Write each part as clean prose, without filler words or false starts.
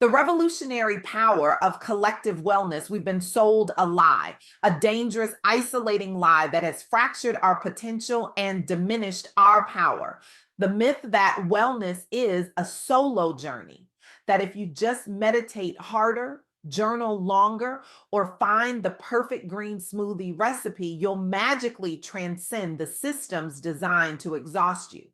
The revolutionary power of collective wellness, we've been sold a lie, a dangerous, isolating lie that has fractured our potential and diminished our power. The myth that wellness is a solo journey, that if you just meditate harder, journal longer, or find the perfect green smoothie recipe, you'll magically transcend the systems designed to exhaust you.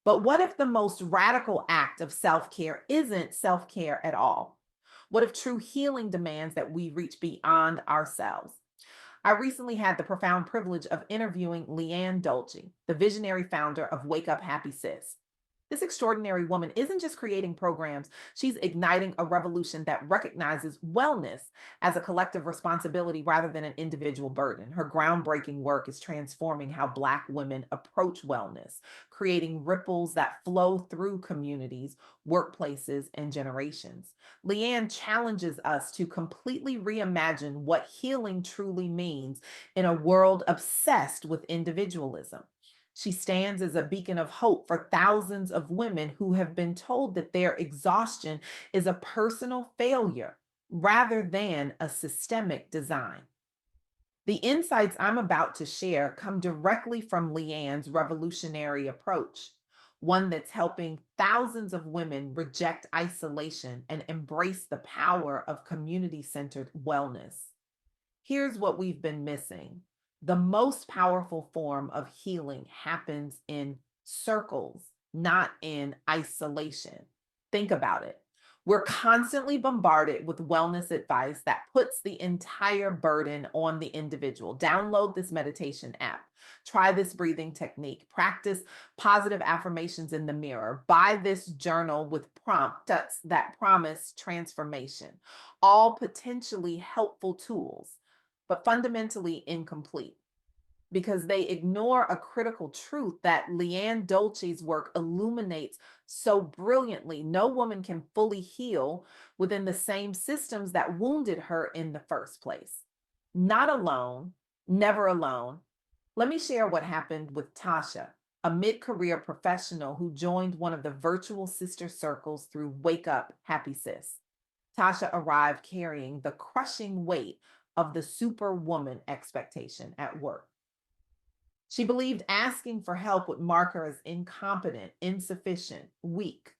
But what if the most radical act of self care isn't self care at all? What if true healing demands that we reach beyond ourselves? I recently had the profound privilege of interviewing LeAnne Dolce, the visionary founder of Wake Up Happy Sis. This extraordinary woman isn't just creating programs, she's igniting a revolution that recognizes wellness as a collective responsibility rather than an individual burden. Her groundbreaking work is transforming how Black women approach wellness, creating ripples that flow through communities, workplaces, and generations. LeAnne challenges us to completely reimagine what healing truly means in a world obsessed with individualism. She stands as a beacon of hope for thousands of women who have been told that their exhaustion is a personal failure rather than a systemic design. The insights I'm about to share come directly from LeAnne's revolutionary approach, one that's helping thousands of women reject isolation and embrace the power of community centered wellness. Here's what we've been missing: the most powerful form of healing happens in circles, not in isolation. Think about it. We're constantly bombarded with wellness advice that puts the entire burden on the individual. Download this meditation app. Try this breathing technique. Practice positive affirmations in the mirror. Buy this journal with prompts that promise transformation. All potentially helpful tools, but fundamentally incomplete because they ignore a critical truth that LeAnne Dolce's work illuminates so brilliantly. No woman can fully heal within the same systems that wounded her in the first place. Not alone, never alone. Let me share what happened with Tasha, a mid career professional who joined one of the virtual sister circles through Wake Up Happy Sis. Tasha arrived carrying the crushing weight of the superwoman expectation at work. She believed asking for help would mark her as incompetent, insufficient, weak.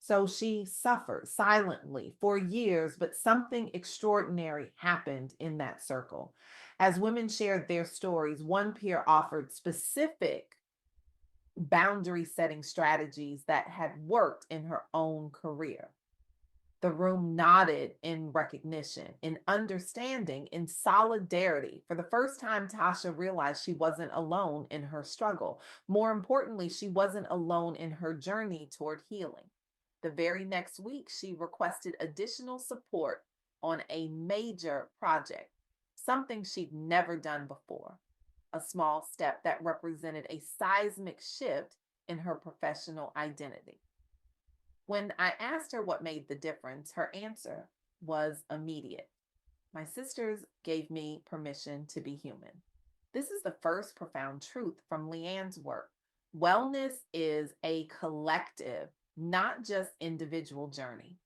So she suffered silently for years, but something extraordinary happened in that circle. As women shared their stories, one peer offered specific boundary setting strategies that had worked in her own career. The room nodded in recognition, in understanding, in solidarity. For the first time, Tasha realized she wasn't alone in her struggle. More importantly, she wasn't alone in her journey toward healing. The very next week, she requested additional support on a major project, something she'd never done before, a small step that represented a seismic shift in her professional identity. When I asked her what made the difference, her answer was immediate. My sisters gave me permission to be human. This is the first profound truth from LeAnne's work. Wellness is a collective, not just individual journey.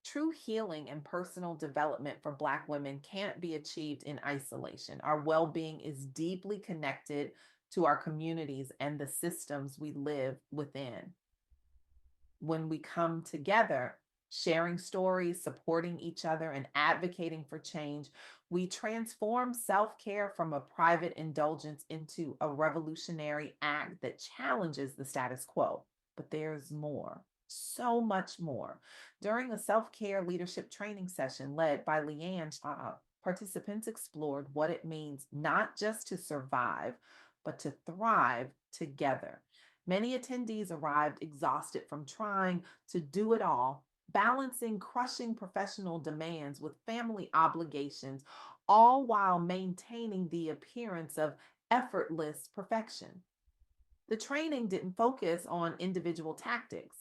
True healing and personal development for Black women can't be achieved in isolation. Our well being is deeply connected to our communities and the systems we live within. When we come together, sharing stories, supporting each other, and advocating for change, we transform self care from a private indulgence into a revolutionary act that challenges the status quo. But there's more, so much more. During a self care leadership training session led by LeAnne, participants explored what it means not just to survive, but to thrive together. Many attendees arrived exhausted from trying to do it all, balancing crushing professional demands with family obligations, all while maintaining the appearance of effortless perfection. The training didn't focus on individual tactics.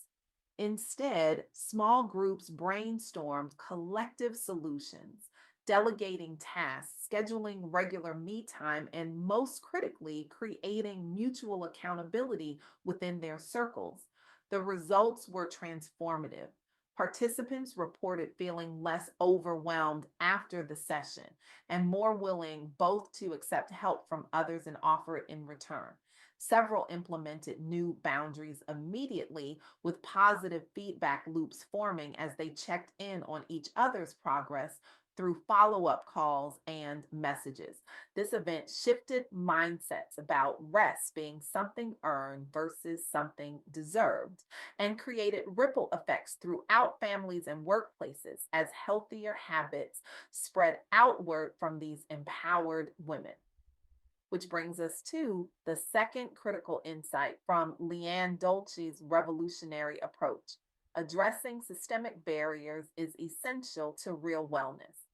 Instead, small groups brainstormed collective solutions, delegating tasks, scheduling regular me time, and most critically, creating mutual accountability within their circles. The results were transformative. Participants reported feeling less overwhelmed after the session and more willing both to accept help from others and offer it in return. Several implemented new boundaries immediately, with positive feedback loops forming as they checked in on each other's progress through follow up calls and messages. This event shifted mindsets about rest being something earned versus something deserved, and created ripple effects throughout families and workplaces as healthier habits spread outward from these empowered women. Which brings us to the second critical insight from LeAnne Dolce's revolutionary approach. Addressing systemic barriers is essential to real wellness.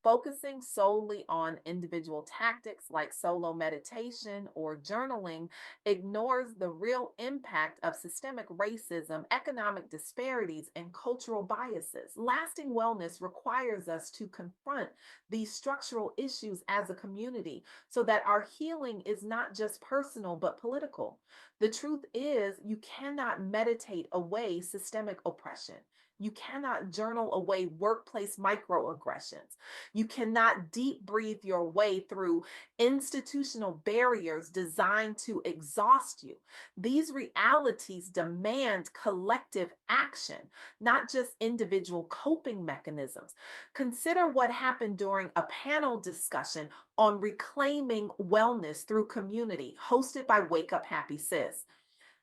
Focusing solely on individual tactics like solo meditation or journaling ignores the real impact of systemic racism, economic disparities, and cultural biases. Lasting wellness requires us to confront these structural issues as a community so that our healing is not just personal but political. The truth is, you cannot meditate away systemic oppression. You cannot journal away workplace microaggressions. You cannot deep breathe your way through institutional barriers designed to exhaust you. These realities demand collective action, not just individual coping mechanisms. Consider what happened during a panel discussion on reclaiming wellness through community, hosted by Wake Up Happy Sis.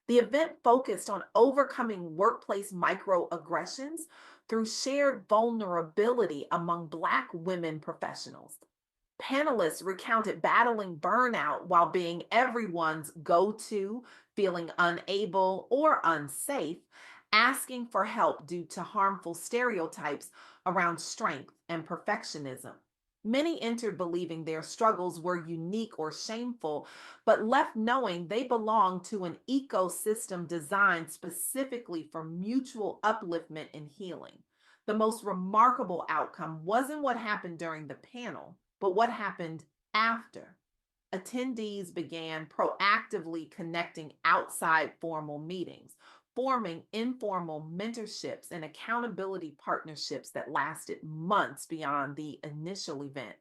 The event focused on overcoming workplace microaggressions through shared vulnerability among Black women professionals. Panelists recounted battling burnout while being everyone's go to, feeling unable or unsafe, asking for help due to harmful stereotypes around strength and perfectionism. Many entered believing their struggles were unique or shameful, but left knowing they belonged to an ecosystem designed specifically for mutual upliftment and healing. The most remarkable outcome wasn't what happened during the panel, but what happened after. Attendees began proactively connecting outside formal meetings, forming informal mentorships and accountability partnerships that lasted months beyond the initial event.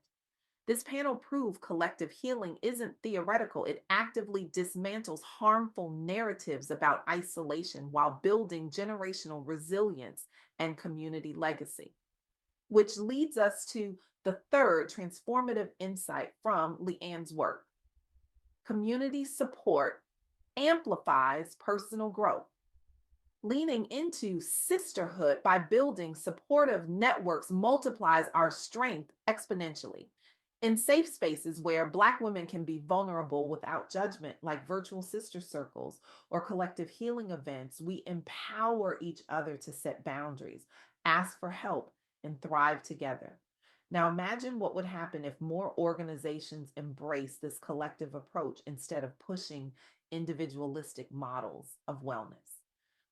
This panel proved collective healing isn't theoretical. It actively dismantles harmful narratives about isolation while building generational resilience and community legacy. Which leads us to the third transformative insight from LeAnne's work. Community support amplifies personal growth. Leaning into sisterhood by building supportive networks multiplies our strength exponentially. In safe spaces where Black women can be vulnerable without judgment, like virtual sister circles or collective healing events, we empower each other to set boundaries, ask for help, and thrive together. Now, imagine what would happen if more organizations embrace this collective approach instead of pushing individualistic models of wellness.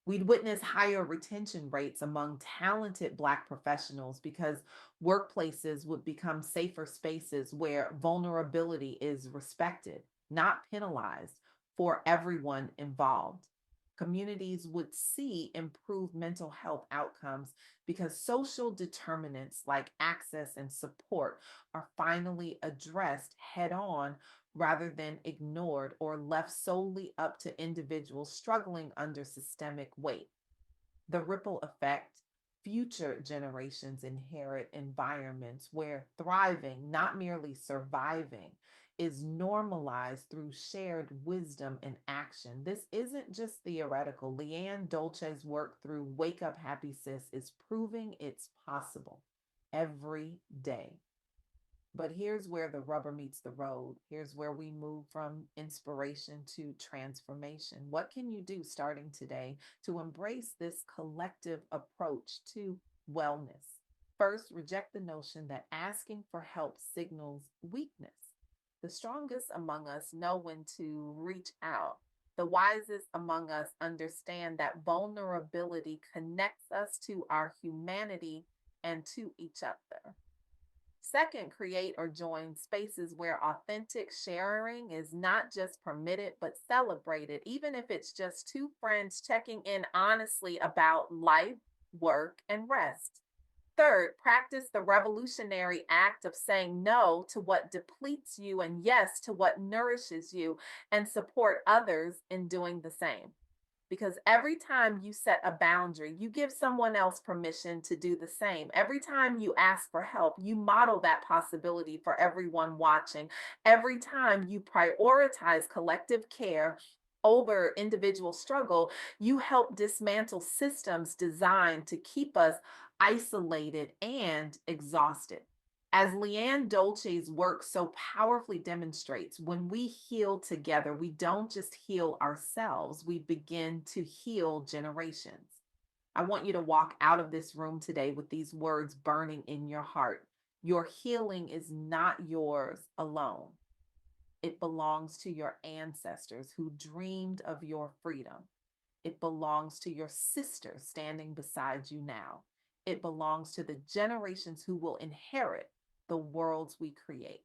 We'd witness higher retention rates among talented Black professionals because workplaces would become safer spaces where vulnerability is respected, not penalized, for everyone involved. Communities would see improved mental health outcomes because social determinants like access and support are finally addressed head on rather than ignored or left solely up to individuals struggling under systemic weight. The ripple effect: future generations inherit environments where thriving, not merely surviving, is normalized through shared wisdom and action. This isn't just theoretical. LeAnne Dolce's work through Wake Up Happy Sis is proving it's possible every day. But here's where the rubber meets the road. Here's where we move from inspiration to transformation. What can you do starting today to embrace this collective approach to wellness? First, reject the notion that asking for help signals weakness. The strongest among us know when to reach out. The wisest among us understand that vulnerability connects us to our humanity and to each other. Second, create or join spaces where authentic sharing is not just permitted but celebrated, even if it's just two friends checking in honestly about life. work, and rest. Third, practice the revolutionary act of saying no to what depletes you and yes to what nourishes you, and support others in doing the same. Because every time you set a boundary, you give someone else permission to do the same. Every time you ask for help, you model that possibility for everyone watching. Every time you prioritize collective care over individual struggle, you help dismantle systems designed to keep us isolated and exhausted. As LeAnne Dolce's work so powerfully demonstrates, when we heal together, we don't just heal ourselves, we begin to heal generations. I want you to walk out of this room today with these words burning in your heart. Your healing is not yours alone. It belongs to your ancestors who dreamed of your freedom. It belongs to your sister standing beside you now. It belongs to the generations who will inherit the worlds we create.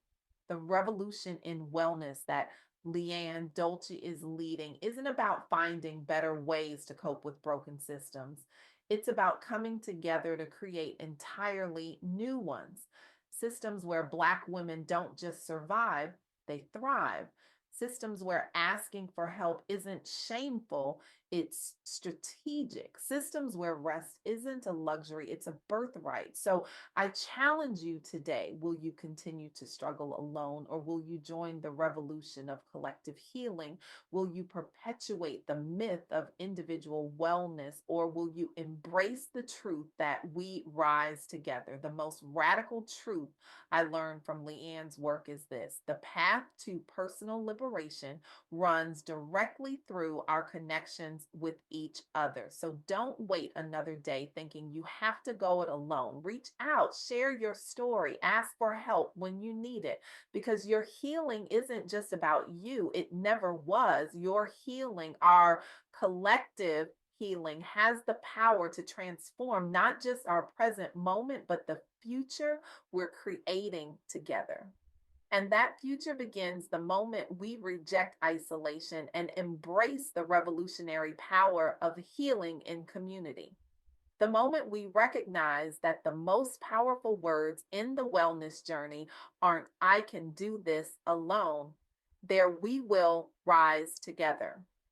The revolution in wellness that LeAnne Dolce is leading isn't about finding better ways to cope with broken systems. It's about coming together to create entirely new ones. Systems where Black women don't just survive, they thrive. Systems where asking for help isn't shameful, it's strategic. Systems where rest isn't a luxury, it's a birthright. So I challenge you today, will you continue to struggle alone, or will you join the revolution of collective healing? Will you perpetuate the myth of individual wellness, or will you embrace the truth that we rise together? The most radical truth I learned from LeAnne's work is this: the path to personal liberation runs directly through our connections with each other. So don't wait another day thinking you have to go it alone. Reach out, share your story, ask for help when you need it, because your healing isn't just about you. It never was. Your healing, our collective healing, has the power to transform not just our present moment, but the future we're creating together. And that future begins the moment we reject isolation and embrace the revolutionary power of healing in community. The moment we recognize that the most powerful words in the wellness journey aren't "I can do this alone," they're "we will rise together."